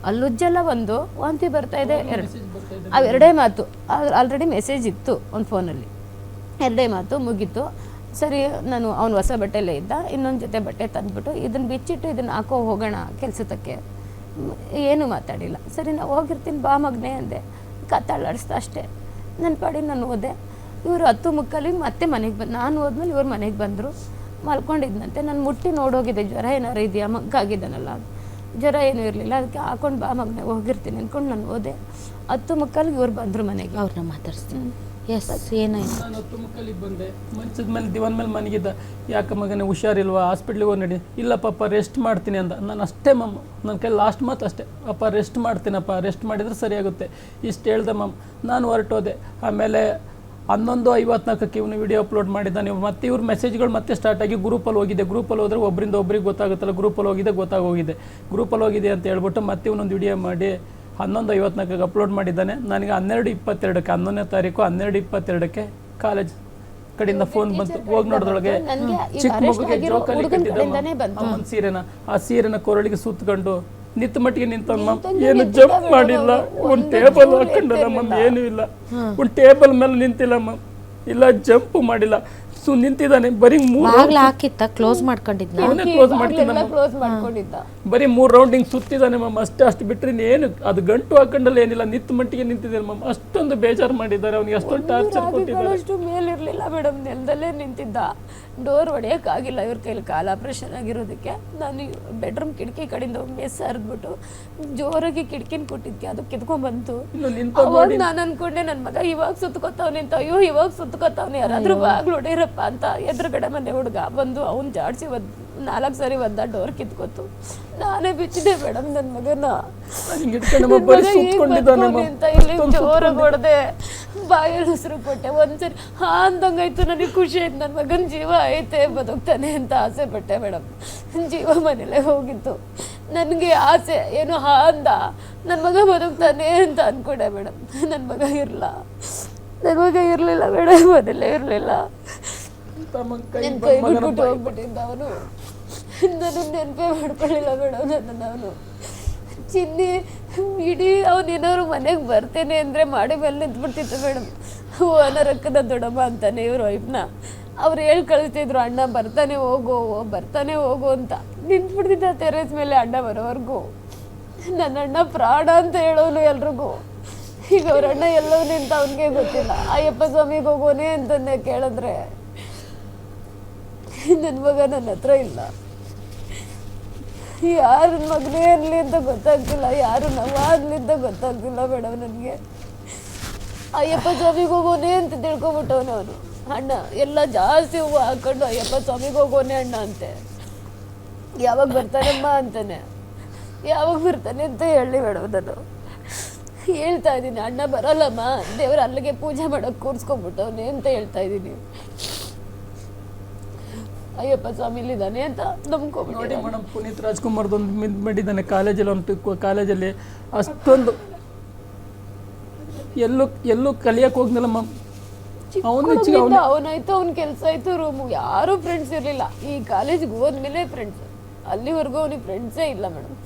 ಅಲ್ಲುಜ್ಜೆಲ್ಲ ಒಂದು ವಾಂತಿ ಬರ್ತಾ ಇದೆ ಅವೆರಡೇ ಮಾತು. ಆಲ್ರೆಡಿ ಮೆಸೇಜ್ ಇತ್ತು ಒಂದು ಫೋನಲ್ಲಿ, ಎರಡೇ ಮಾತು ಮುಗೀತು. ಸರಿ, ನಾನು ಅವ್ನು ಹೊಸ ಬಟ್ಟೆಯಲ್ಲೇ ಇದ್ದ, ಇನ್ನೊಂದು ಜೊತೆ ಬಟ್ಟೆ ತಂದುಬಿಟ್ಟು ಇದನ್ನು ಬಿಚ್ಚಿಟ್ಟು ಇದನ್ನು ಹಾಕೋ ಹೋಗೋಣ ಕೆಲಸಕ್ಕೆ. ಏನೂ ಮಾತಾಡಿಲ್ಲ. ಸರಿ, ನಾವು ಹೋಗಿರ್ತೀನಿ ಬಾ ಮಗನೇ ಅಂದೆ. ಕತ್ತಾಳಾಡಿಸ್ತಾ ಅಷ್ಟೇ. ನನ್ನ ಪಾಡಿಗೆ ನಾನು ಹೋದೆ. ಇವರು 10:30 ಮತ್ತೆ ಮನೆಗೆ ಬಂದು, ನಾನು ಹೋದ್ಮೇಲೆ ಇವ್ರು ಮನೆಗೆ ಬಂದರು. ಮಲ್ಕೊಂಡಿದ್ದಂತೆ. ನಾನು ಮುಟ್ಟಿ ನೋಡೋಗಿದೆ, ಜ್ವರ ಏನಾರು ಇದೆಯಾ, ಮಗ್ಗಾಗಿದ್ದಾನಲ್ಲ, ಜ್ವರ ಏನೂ ಇರಲಿಲ್ಲ. ಅದಕ್ಕೆ ಹಾಕೊಂಡು ಬಾ ಮಗನೇ ಹೋಗಿರ್ತೀನಿ ಅಂದ್ಕೊಂಡು ನಾನು ಹೋದೆ. 10:30 ಇವ್ರು ಬಂದರು ಮನೆಗೆ. ಅವ್ರನ್ನ ಮಾತಾಡ್ಸ್ತೀನಿ. ಎಸ್, ಏನಾಯ್ತು? ನಾನು 10:30 ಬಂದೆ. ಮಂಚದ ಮೇಲೆ ದಿವಾನ್ ಮೇಲೆ ಮನೆಗಿದ್ದ. ಯಾಕೆ ಮಗನೇ ಹುಷಾರಿಲ್ವಾ, ಹಾಸ್ಪಿಟ್ಲಿಗೆ ಹೋಗಿ ನಡಿ. ಇಲ್ಲ ಪಾಪ ರೆಸ್ಟ್ ಮಾಡ್ತೀನಿ ಅಂದ. ನಾನು ಅಷ್ಟೇ ಮಮ್ಮ, ನನ್ನ ಕೈ ಲಾಸ್ಟ್ ಮಾತು ಅಷ್ಟೇ, ಅಪ್ಪ ರೆಸ್ಟ್ ಮಾಡ್ತೀನಪ್ಪ, ರೆಸ್ಟ್ ಮಾಡಿದರೆ ಸರಿಯಾಗುತ್ತೆ ಇಷ್ಟು ಹೇಳ್ದೆ ಮಮ್ಮ. ನಾನು ಹೊರಟೋದೆ. ಆಮೇಲೆ 11:54 ಇವನು ವಿಡಿಯೋ ಅಪ್ಲೋಡ್ ಮಾಡಿದ್ದಾನೆ. ಮತ್ತೆ ಇವ್ರ ಮೆಸೇಜ್ಗಳು ಮತ್ತೆ ಸ್ಟಾರ್ಟ್ ಆಗಿ ಗ್ರೂಪಲ್ಲಿ ಹೋಗಿದೆ. ಗ್ರೂಪಲ್ಲಿ ಹೋದ್ರೆ ಒಬ್ಬರಿಂದ ಒಬ್ರಿಗೆ ಗೊತ್ತಾಗುತ್ತಲ್ಲ, ಗ್ರೂಪಲ್ಲಿ ಹೋಗಿದೆ ಗೊತ್ತಾಗೋಗಿದೆ. ಗ್ರೂಪಲ್ಲಿ ಹೋಗಿದೆ ಅಂತ ಹೇಳ್ಬಿಟ್ಟು ಮತ್ತೆ ಇವನೊಂದು ವಿಡಿಯೋ ಮಾಡಿ 11:54 ಅಪ್ಲೋಡ್ ಮಾಡಿದ್ದಾನೆ. ನನಗೆ 12:22 11ನೇ ತಾರೀಕು 12:22 ಕಾಲೇಜ್ ಕಡೆಯಿಂದ ಫೋನ್ ಬಂತು. ಹೋಗಿ ನೋಡಿದೊಳಗೆ ಚಿಕ್ಕ ಮಗುಗೆ ಜೋಕಾಲಿ ಕಟ್ಟಿದ್ದ ಒಂದು ಸೀರೆನ, ಆ ಸೀರೆನ ಕೊರಳಿಗೆ ಸುತ್ತಕೊಂಡು ನಿಂತ ಮಟ್ಟಿಗೆ ನಿಂತವ್ ಮಮ್. ಏನು ಜಂಪ್ ಮಾಡಿಲ್ಲ, ಒಂದು ಟೇಬಲ್ ಹಾಕೊಂಡಲ್ಲ ಮಮ್, ಏನೂ ಇಲ್ಲ. ಒಂದು ಟೇಬಲ್ ಮೇಲೆ ನಿಂತಿಲ್ಲ ಮಮ್, ಇಲ್ಲ ಜಂಪ್ ಮಾಡಿಲ್ಲ, ನಿಂತಿದ್ದಾನೆ. ಬರೀ 3 ಹಾಕಿತ್ತ ಕ್ಲೋಸ್ ಮಾಡ್ಕೊಂಡಿದ್ದ, ಕ್ಲೋಸ್ ಮಾಡ್ಕೊಂಡಿದ್ದ. ಬರೀ 3 ರೌಂಡ್ ಹಿಂಗೆ ಸುತ್ತಿದ್ದಾನೆ ಮಮ್ಮ, ಅಷ್ಟು ಬಿಟ್ಟರೆ ಏನು ಅದು ಗಂಟು ಹಾಕೊಂಡಲ್ಲ ಏನಿಲ್ಲ, ನಿಂತ ಮಟ್ಟಿಗೆ ನಿಂತಿದ್ದಾನೆ ಮಮ್ಮ. ಅಷ್ಟೊಂದು ಬೇಜಾರು ಮಾಡಿದ್ದಾರೆ ಅವನಿಗೆ, ಅಷ್ಟೊಂದು ಟಾರ್ಚರ್ ಕೊಟ್ಟಿದ್ದಾರೆ. ಅಷ್ಟು ಮೇಲಿರಲಿಲ್ಲ ಮೇಡಮ್, ನೆಲದಲ್ಲೇ ನಿಂತಿದ್ದ. ಡೋರ್ ಹೊಡೆಯೋಕ್ಕಾಗಿಲ್ಲ ಇವ್ರ ಕೈಲಿ, ಕಾಲು ಆಪ್ರೇಷನ್ ಆಗಿರೋದಕ್ಕೆ. ನಾನು ಬೆಡ್ರೂಮ್ ಕಿಟಕಿ ಕಡೆಯಿಂದ ಮೆಸ್ ಹರಿದ್ಬಿಟ್ಟು ಜೋರಾಗಿ ಕಿಟಕಿನ ಕೊಟ್ಟಿದ್ದೆ, ಅದು ಕಿತ್ಕೊಂಡ್ಬಂತು. ಅವಾಗ ನಾನು ಅನ್ಕೊಂಡೆ ನನ್ನ ಮಗ ಇವಾಗ ಸುತ್ಕೋತಾವನೆ ಅಂತ. ಅಯ್ಯೋ ಇವಾಗ ಸುತ್ಕೋತಾವನೆ, ಯಾರಾದ್ರೂ ಬಾಗ್ಲು ಹೊಡೆಯರಪ್ಪ ಅಂತ. ಎದುರುಗಡೆ ಮನೆ ಹುಡುಗ ಬಂದು ಅವ್ನು ಜಾಡ್ಸಿ 4 ಸರಿ ಒದ್ದ, ಡೋರ್ ಕಿತ್ಕೋತು. ನಾನೇ ಬಿಚ್ಚಿದೆ ಮೇಡಮ್ ನನ್ನ ಮಗನ. ಇಲ್ಲಿ ಜೋರಾಗಿ ಹೊಡೆದೆ, ಬಾಯಲ್ಲಿ ಉಸಿರು ಕೊಟ್ಟೆ. ಒಂದ್ಸರಿ ಅಂದಂಗಾಯ್ತು, ನನಗೆ ಖುಷಿ ಆಯ್ತು, ನನ್ನ ಮಗನ ಜೀವ ಐತೆ, ಬದುಕ್ತಾನೆ ಅಂತ ಆಸೆ ಪಟ್ಟೆ ಮೇಡಮ್. ಜೀವ ಮನೇಲೆ ಹೋಗಿತ್ತು. ನನಗೆ ಆಸೆ ಏನು ಅಂದ, ನನ್ನ ಮಗ ಬದುಕ್ತಾನೆ ಅಂತ ಅಂದ್ಕೊಂಡೆ ಮೇಡಮ್. ನನ್ನ ಮಗ ಇರಲಿಲ್ಲ ಮೇಡಮ್, ಮನೇಲೇ ಇರಲಿಲ್ಲ. ನನ್ನ ಕೈ ಬಿಟ್ಬಿಟ್ಟು ಹೋಗ್ಬಿಟ್ಟಿದ್ದ ಅವನು. ನಾನು ನೆನಪೇ ಮಾಡ್ಕೊಳ್ಳಿಲ್ಲ ಮೇಡಮ್ ನನ್ನ. ಅವನು ಚಿನ್ನಿ ಇಡೀ ಅವನೇನಾದ್ರು ಮನೆಗೆ ಬರ್ತೇನೆ ಅಂದರೆ ಮಾಡಿ ಮೇಲೆ ನಿಂತ್ಬಿಡ್ತಿತ್ತು ಮೇಡಮ್. ಅನರಕ್ಕದ ದೊಡ್ಡಮ್ಮ ಅಂತಾನೆ ಇವ್ರ ವೈಫ್ನ ಅವ್ರು ಹೇಳಿ ಕಳಿಸ್ತಿದ್ರು, ಅಣ್ಣ ಬರ್ತಾನೆ ಹೋಗು ಅಂತ. ನಿಂತ್ಬಿಡ್ತಿದ್ದ ಟೆರೇಸ್ ಮೇಲೆ ಅಣ್ಣ ಬರೋವರೆಗೂ. ನನ್ನ ಅಣ್ಣ ಪ್ರಾಣ ಅಂತ ಹೇಳೋನು ಎಲ್ರಿಗೂ. ಈಗ ಅವ್ರ ಅಣ್ಣ ಎಲ್ಲವೂ ಅಂತ ಅವನಿಗೆ ಗೊತ್ತಿಲ್ಲ. ಅಯ್ಯಪ್ಪ ಸ್ವಾಮಿಗೆ ಹೋಗೋನೆ ಅಂತಂದೆ ಕೇಳಿದ್ರೆ, ನನ್ನ ಮಗ ನನ್ನ ಹತ್ರ ಇಲ್ಲ. ಯಾರು ಮಗನೇ ಅನ್ನಲಿ ಅಂತ ಗೊತ್ತಾಗ್ತಿಲ್ಲ, ಯಾರು ನವಾಗ್ಲಿ ಅಂತ ಗೊತ್ತಾಗ್ತಿಲ್ಲ ಮೇಡಮ್ ನನಗೆ. ಅಯ್ಯಪ್ಪ ಸ್ವಾಮಿಗೆ ಹೋಗೋನೆ ಅಂತ ತಿಳ್ಕೊಬಿಟ್ಟವನು ಅವನು. ಅಣ್ಣ ಎಲ್ಲ ಜಾಸ್ತಿ ಹೂವು ಹಾಕೊಂಡು ಅಯ್ಯಪ್ಪ ಸ್ವಾಮಿಗೆ ಹೋಗೋನೆ ಅಣ್ಣ ಅಂತೆ. ಯಾವಾಗ ಬರ್ತಾನಮ್ಮ ಅಂತಾನೆ, ಯಾವಾಗ ಬರ್ತಾನೆ ಅಂತ ಹೇಳಿ ಮೇಡಮ್. ನಾನು ಹೇಳ್ತಾ ಇದ್ದೀನಿ, ಅಣ್ಣ ಬರಲ್ಲಮ್ಮ, ದೇವ್ರ ಅಲ್ಲಿಗೆ ಪೂಜೆ ಮಾಡೋಕೆ ಕೂರಿಸ್ಕೊಂಡ್ಬಿಟ್ಟವನೇ ಅಂತ ಹೇಳ್ತಾ ಇದ್ದೀನಿ. ಅಯ್ಯಪ್ಪ ಸ್ವಾಮಿ ಇಲ್ಲಿದ್ದಾನೆ ಅಂತ ನಂಬ್ಕೊಂಡ್ಬಿಟ್ಟು. ಮೇಡಮ್ ಪುನೀತ್ ರಾಜ್ಕುಮಾರ್ದೊಂದು ಮಾಡಿದ್ದಾನೆ ಕಾಲೇಜಲ್ಲಿ, ಒಂದು ಕಾಲೇಜಲ್ಲಿ ಅಷ್ಟೊಂದು ಎಲ್ಲೂ ಕಲಿಯಕ್ಕೆ ಹೋಗ್ನಲ್ಲ ಮ್ಯಾಮ್. ಅವನಾಯ್ತು, ಅವ್ನ ಕೆಲಸ ಆಯ್ತು, ರೂಮು, ಯಾರೂ ಫ್ರೆಂಡ್ಸ್ ಇರಲಿಲ್ಲ. ಈ ಕಾಲೇಜ್ಗೆ ಹೋದ್ಮೇಲೆ ಫ್ರೆಂಡ್ಸ್, ಅಲ್ಲಿವರೆಗೂ ಅವನಿಗೆ ಫ್ರೆಂಡ್ಸೇ ಇಲ್ಲ ಮೇಡಮ್.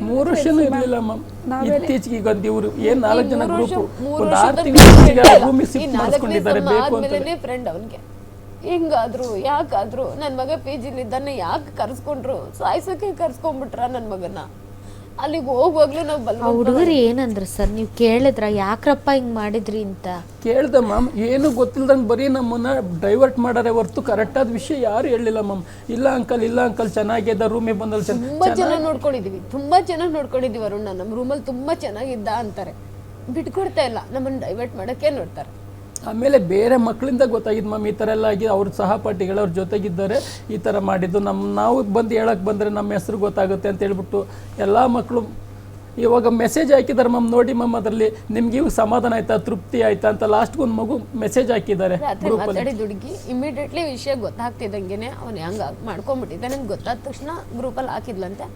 3 ವರ್ಷನೂ ಇರಲಿಲ್ಲ ಮ್ಯಾಮ್. ಇತ್ತೀಚೆಗೆ ಈಗ ಇವರು ಏನು 4 ಜನ ಗ್ರೂಪ್ 6 ತಿಂಗಳಿದ್ದಾರೆ ಬೇಕು ಅಂತ ಫ್ರೆಂಡ್ ಅವನಿಗೆ. ಹಿಂಗಾದ್ರು ಯಾಕಾದ್ರು ನನ್ನ ಮಗ PGಲಿದ್ದಾನೆ, ಯಾಕೆ ಕರ್ಸ್ಕೊಂಡ್ರು, ಸಾಯ್ಸೋಕೆ ಕರ್ಸ್ಕೊಂಡ್ಬಿಟ್ರ ನನ್ನ ಮಗನ. ಅಲ್ಲಿಗೆ ಹೋಗುವಾಗ್ಲೂ ನಾವು ಹುಡುಗರು ಏನಂದ್ರೆ ಸರ್, ನೀವು ಕೇಳಿದ್ರ ಯಾಕ್ರಪ್ಪ ಹಿಂಗ್ ಮಾಡಿದ್ರಿ ಅಂತ ಕೇಳ್ದೆ ಮ್ಯಾಮ್. ಏನು ಗೊತ್ತಿಲ್ದಂಗೆ ಬರೀ ನಮ್ಮನ್ನ ಡೈವರ್ಟ್ ಮಾಡಾರೆ ಹೊರ್ತು ಕರೆಕ್ಟಾದ ವಿಷಯ ಯಾರು ಹೇಳಿಲ್ಲ ಮ್ಯಾಮ್. ಇಲ್ಲ ಅಂಕಲ್ ಚೆನ್ನಾಗಿದ್ದ, ರೂಮಿಗೆ ಬಂದಲ್ಲಿ ತುಂಬಾ ಚೆನ್ನಾಗಿ ನೋಡ್ಕೊಂಡಿದೀವಿ ಅರುಣ. ನಮ್ಮ ರೂಮಲ್ಲಿ ತುಂಬಾ ಚೆನ್ನಾಗಿದ್ದ ಅಂತಾರೆ, ಬಿಟ್ಕೊಡ್ತಾ ಇಲ್ಲ, ನಮ್ಮನ್ನು ಡೈವರ್ಟ್ ಮಾಡೋಕ್ಕೆ ನೋಡ್ತಾರೆ. ಆಮೇಲೆ ಬೇರೆ ಮಕ್ಕಳಿಂದ ಗೊತ್ತಾಗಿದ್ದು ಮ್ಯಾಮ್, ಈ ಥರ ಎಲ್ಲ ಆಗಿ ಅವ್ರ ಸಹಪಾಠಿಗಳು ಅವ್ರ ಜೊತೆಗಿದ್ದಾರೆ, ಈ ಥರ ಮಾಡಿದ್ದು. ನಾವು ಬಂದು ಹೇಳಕ್ಕೆ ಬಂದರೆ ನಮ್ಮ ಹೆಸರು ಗೊತ್ತಾಗುತ್ತೆ ಅಂತ ಹೇಳ್ಬಿಟ್ಟು ಎಲ್ಲ ಮಕ್ಕಳು ಇವಾಗ ಮೆಸೇಜ್ ಹಾಕಿದ್ದಾರೆ ಮ್ಯಾಮ್. ನೋಡಿ ಮ್ಯಾಮ್, ಅದರಲ್ಲಿ ನಿಮ್ಗೆ ಇವಾಗ ಸಮಾಧಾನ ಆಯ್ತಾ, ತೃಪ್ತಿ ಆಯ್ತಾ ಅಂತ ಲಾಸ್ಟ್ಗೆ ಒಂದು ಮಗು ಮೆಸೇಜ್ ಹಾಕಿದ್ದಾರೆ ಗ್ರೂಪಲ್ಲಿ. ಹುಡುಗಿ ಇಮಿಡಿಯೇಟ್ಲಿ ವಿಷಯ ಗೊತ್ತಾಗ್ತಿದ್ದಂಗೆ ಅವ್ನು ಹೆಂಗೆ ಮಾಡ್ಕೊಂಡ್ಬಿಟ್ಟಿದ್ದೆ ನನಗೆ ಗೊತ್ತಾದ ತಕ್ಷಣ ಗ್ರೂಪಲ್ಲಿ ಹಾಕಿದ್ಲಂತೆ.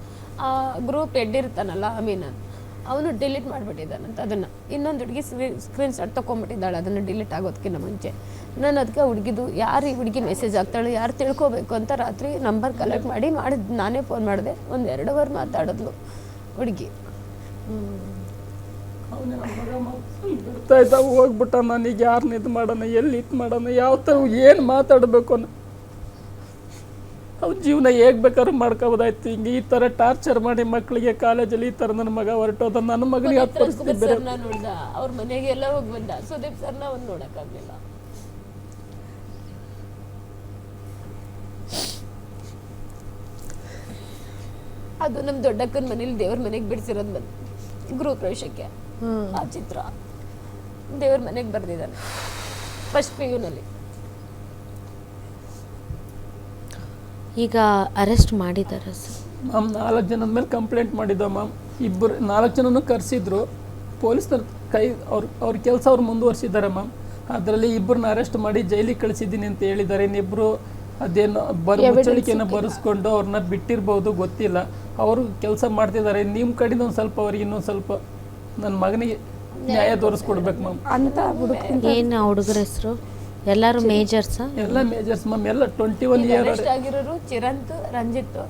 ಆ ಗ್ರೂಪ್ ಹೆಡ್ ಇರ್ತಾನಲ್ಲ ಅಮೀನನ್, ಅವನು ಡಿಲೀಟ್ ಮಾಡಿಬಿಟ್ಟಿದ್ದಾನಂತ ಅದನ್ನು. ಇನ್ನೊಂದು ಹುಡುಗಿ ಸ್ಕ್ರೀನ್ ಶಾಟ್ ತೊಗೊಂಡ್ಬಿಟ್ಟಿದ್ದಾಳೆ ಅದನ್ನು ಡಿಲೀಟ್ ಆಗೋದಕ್ಕಿಂತ ಮುಂಚೆ. ನಾನು ಅದಕ್ಕೆ ಹುಡುಗಿದು ಯಾರು ಈ ಹುಡುಗಿ ಮೆಸೇಜ್ ಆಗ್ತಾಳೆ, ಯಾರು ತಿಳ್ಕೊಬೇಕು ಅಂತ ರಾತ್ರಿ ನಂಬರ್ ಕಲೆಕ್ಟ್ ಮಾಡಿ ನಾನೇ ಫೋನ್ ಮಾಡಿದೆ. ಒಂದು 2 ಅವರ್ ಮಾತಾಡಿದ್ಲು. ಹುಡುಗಿ. ಅವನೇ ನಮ್ಮ ಮಗ ಬಿಡ್ತಾ ಇದ್ದ, ಹೋಗ್ಬಿಟ್ಟ. ನನಗೆ ಯಾರನ್ನ ಇದು ಮಾಡೋಣ, ಎಲ್ಲಿ ಇದು ಮಾಡೋಣ, ಯಾವ ಥರ ಏನು ಮಾತಾಡಬೇಕು ಅನ್ನೋ ಅವ್ನ ಜೀವನ ಹೇಗೆ ಬೇಕಾದ್ರೂ ಮಾಡ್ಕೋಬೋದಾಯ್ತು. ಹಿಂಗೆ ಈ ಥರ ಟಾರ್ಚರ್ ಮಾಡಿ ಮಕ್ಕಳಿಗೆ ಕಾಲೇಜಲ್ಲಿ ಈ ಥರ ನನ್ನ ಮಗ ಹೊರಟೋದ. ನನ್ನ ಮಗನಿಗೆ ಅದು ಪರಿಸ್ಥಿತಿ ಬೇರೆ. ನೋಡ್ದ, ಅವ್ರ ಮನೆಗೆಲ್ಲ ಹೋಗಿ ಬಂದ. ಸುದೀಪ್ ಸರ್ನ ಅವ್ನು ನೋಡೋಕ್ಕಾಗಲಿಲ್ಲ. ಅದು ನಮ್ಮ ದೊಡ್ಡಕ್ಕನ ಮನೇಲಿ ದೇವ್ರ ಮನೆಗೆ ಬಿಡಿಸಿರೋದು ಬಂದು ಗೃಹ ಪ್ರವೇಶಕ್ಕೆ. ಆ ಚಿತ್ರ ದೇವ್ರ ಮನೆಗೆ ಬರ್ದಿದ್ದಾನೆ ಫಸ್ಟ್ PU ನಲ್ಲಿ. ಈಗ ಅರೆಸ್ಟ್ ಮಾಡಿದ್ದಾರೆ ಸರ್. ಮ್ಯಾಮ್ 4 ಜನದ ಮೇಲೆ ಕಂಪ್ಲೇಂಟ್ ಮಾಡಿದ್ದ ಮ್ಯಾಮ್. 4 ಜನನೂ ಕರೆಸಿದ್ರು. ಪೊಲೀಸ್ನವ್ರ ಅವ್ರ ಕೆಲಸ ಅವ್ರು ಮುಂದುವರಿಸಿದ್ದಾರೆ ಮ್ಯಾಮ್. ಅದರಲ್ಲಿ 2 ಅರೆಸ್ಟ್ ಮಾಡಿ ಜೈಲಿಗೆ ಕಳಿಸಿದ್ದೀನಿ ಅಂತ ಹೇಳಿದ್ದಾರೆ. ಇನ್ನಿಬ್ಬರು ಅದೇನೋ ಮುಚ್ಚಳಿಕೆಯನ್ನು ಬರೆಸ್ಕೊಂಡು ಅವ್ರನ್ನ ಬಿಟ್ಟಿರ್ಬೋದು, ಗೊತ್ತಿಲ್ಲ. ಅವರು ಕೆಲಸ ಮಾಡ್ತಿದ್ದಾರೆ. ನಿಮ್ಮ ಕಡೆಯಿಂದ ಒಂದು ಸ್ವಲ್ಪ ಅವ್ರಿಗೆ ಇನ್ನೊಂದು ಸ್ವಲ್ಪ ನನ್ನ ಮಗನಿಗೆ ನ್ಯಾಯ ತೋರಿಸ್ಕೊಡ್ಬೇಕು ಮ್ಯಾಮ್. ಏನು ಹುಡುಗರ ಹೆಸರು? ಎಲ್ಲರೂ ಮೇಜರ್ಸ್? ಎಲ್ಲ ಮೇಜರ್ಸ್ ಮ್ಯಾಮ್. ಎಲ್ಲ 21 ಇಯರ್ ಆಗಿರೋರು ಚಿರಂತ್, ರಂಜಿತ್,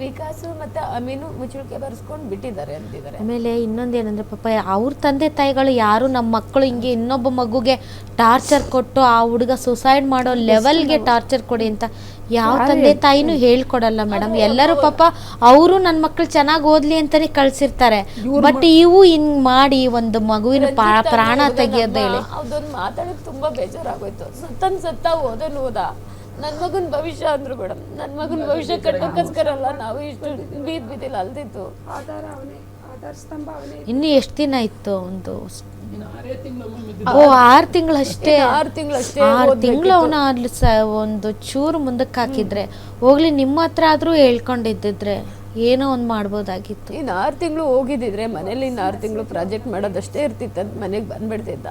ವಿಕಾಸ್ ಮತ್ತೆ ಅಮೀನು ಮುಚ್ಚಳಿಕೆ ಬರ್ಸ್ಕೊಂಡು ಬಿಟ್ಟಿದ್ದಾರೆ ಅಂತಿದ್ದಾರೆ. ಆಮೇಲೆ ಇನ್ನೊಂದೇನಂದ್ರೆ ಪಾಪ ಅವ್ರ ತಂದೆ ತಾಯಿಗಳು ಯಾರು ನಮ್ಮ ಮಕ್ಕಳು ಹಿಂಗೆ ಇನ್ನೊಬ್ಬ ಮಗುಗೆ ಟಾರ್ಚರ್ ಕೊಟ್ಟು ಆ ಹುಡುಗ ಸುಸೈಡ್ ಮಾಡೋ ಲೆವೆಲ್ಗೆ ಟಾರ್ಚರ್ ಕೊಡಿ ಅಂತ ಯಾವ ತಂದೆ ತಾಯಿನೂ ಹೇಳ್ಕೊಡಲ್ಲ ಮೇಡಮ್. ಎಲ್ಲರೂ ಪಾಪ ಅವರು ನನ್ನ ಮಕ್ಕಳು ಚೆನ್ನಾಗಿ ಓದ್ಲಿ ಅಂತಾನೆ ಕಳ್ಸಿರ್ತಾರೆ. ಬಟ್ ಇವು ಹಿಂಗ್ ಮಾಡಿ ಒಂದು ಮಗುವಿನ ಪ್ರಾಣ ತೆಗಿಯೋದು ಹೇಳಿ ಅದೊಂದು ಮಾತಾಡೋದು ತುಂಬಾ ಬೇಜಾರಾಗೋಯ್ತು. ಸತ್ತ ಓದ ನನ್ನ ಮಗನ ಭವಿಷ್ಯ ಅಂದ್ರು ಮೇಡಮ್. ನನ್ನ ಮಗನ ಭವಿಷ್ಯ ಕಟ್ಟೋಕ್ಕೋಸ್ಕರ ಅಲ್ಲ ನಾವು ಇಷ್ಟು ಬೀದಿಲ್ಲ ಅಲ್ದಿತ್ತು. ಇನ್ನು ಎಷ್ಟು ದಿನ ಇತ್ತು? ಒಂದು 6 ತಿಂಗಳು. 6 ತಿಂಗಳಷ್ಟೇ. 6 ತಿಂಗಳಷ್ಟೇ. 6 ತಿಂಗಳು ಅವನ ಅಲ್ಲಿ ಒಂದು ಚೂರು ಮುಂದಕ್ಕೆ ಹಾಕಿದ್ರೆ ಹೋಗ್ಲಿ, ನಿಮ್ಮ ಹತ್ರ ಆದ್ರೂ ಹೇಳ್ಕೊಂಡಿದ್ದಿದ್ರೆ ಏನೋ ಒಂದು ಮಾಡ್ಬೋದಾಗಿತ್ತು. ಇನ್ನು 6 ತಿಂಗಳು ಹೋಗಿದ್ದಿದ್ರೆ ಮನೇಲಿ ಇನ್ನು 6 ತಿಂಗಳು ಪ್ರಾಜೆಕ್ಟ್ ಮಾಡೋದಷ್ಟೇ ಇರ್ತಿತ್ತು. ಮನೆಗೆ ಬಂದ್ಬಿಡ್ತಿದ್ದ.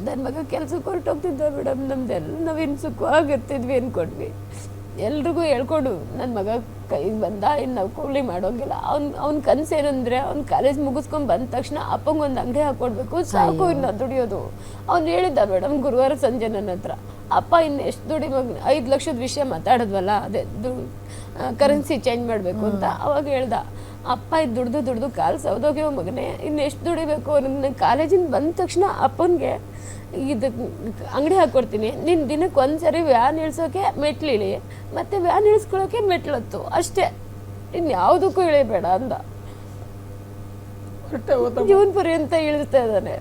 ನನ್ನ ಮಗ ಕೆಲ್ಸಕ್ಕೆ ಹೊರಟೋಗ್ತಿದ್ದ ಮೇಡಮ್. ನಮ್ದೆಲ್ಲ ನಾವಿನ್ನು ಸುಖವಾಗಿರ್ತಿದ್ವಿ ಅಂದ್ಕೊಂಡ್ವಿ. ಎಲ್ರಿಗೂ ಹೇಳ್ಕೊಡು ನನ್ನ ಮಗ ಕೈಗೆ ಬಂದ, ಇನ್ನು ನಾವು ಕೂಲಿ ಮಾಡೋಂಗಿಲ್ಲ. ಅವ್ನ ಕನಸು ಏನಂದರೆ ಅವ್ನು ಕಾಲೇಜ್ ಮುಗಿಸ್ಕೊಂಡು ಬಂದ ತಕ್ಷಣ ಅಪ್ಪಂಗೊಂದು ಅಂಗಡಿ ಹಾಕ್ಕೊಡ್ಬೇಕು, ಸಾಕು ಇನ್ನು ದುಡಿಯೋದು. ಅವ್ನು ಹೇಳಿದ್ದ ಮೇಡಮ್ ಗುರುವಾರ ಸಂಜೆ ನನ್ನ ಹತ್ರ, ಅಪ್ಪ ಇನ್ನು ಎಷ್ಟು ದುಡಿ ಮಗ 5 ಲಕ್ಷದ ವಿಷಯ ಮಾತಾಡಿದ್ವಲ್ಲ, ಅದೇ ಕರೆನ್ಸಿ ಚೇಂಜ್ ಮಾಡಬೇಕು ಅಂತ. ಅವಾಗ ಹೇಳ್ದ, ಅಪ್ಪ ಇದು ದುಡ್ದು ಕಾಲು ಸೌದೋಗ್ಯವ ಮಗನೇ, ಇನ್ನು ಎಷ್ಟು ದುಡಿಬೇಕು. ನನ್ನ ಕಾಲೇಜಿಂದ ಬಂದ ತಕ್ಷಣ ಅಪ್ಪನಿಗೆ ಇದು ಅಂಗಡಿ ಹಾಕ್ಕೊಡ್ತೀನಿ, ನಿನ್ನ ದಿನಕ್ಕೆ ಒಂದ್ಸರಿ ವ್ಯಾನ್ ಇಳಿಸೋಕೆ ಮೆಟ್ಲಿಳಿ, ಮತ್ತು ವ್ಯಾನ್ ಇಳಿಸ್ಕೊಳ್ಳೋಕೆ ಮೆಟ್ಲತ್ತು ಅಷ್ಟೇ, ಇನ್ಯಾವುದಕ್ಕೂ ಇಳಿಬೇಡ ಅಂದ. ಜೀವನ ಪರ್ಯಂತ ಇಳಿಸ್ತಾ ಇದ್ದಾನೆ.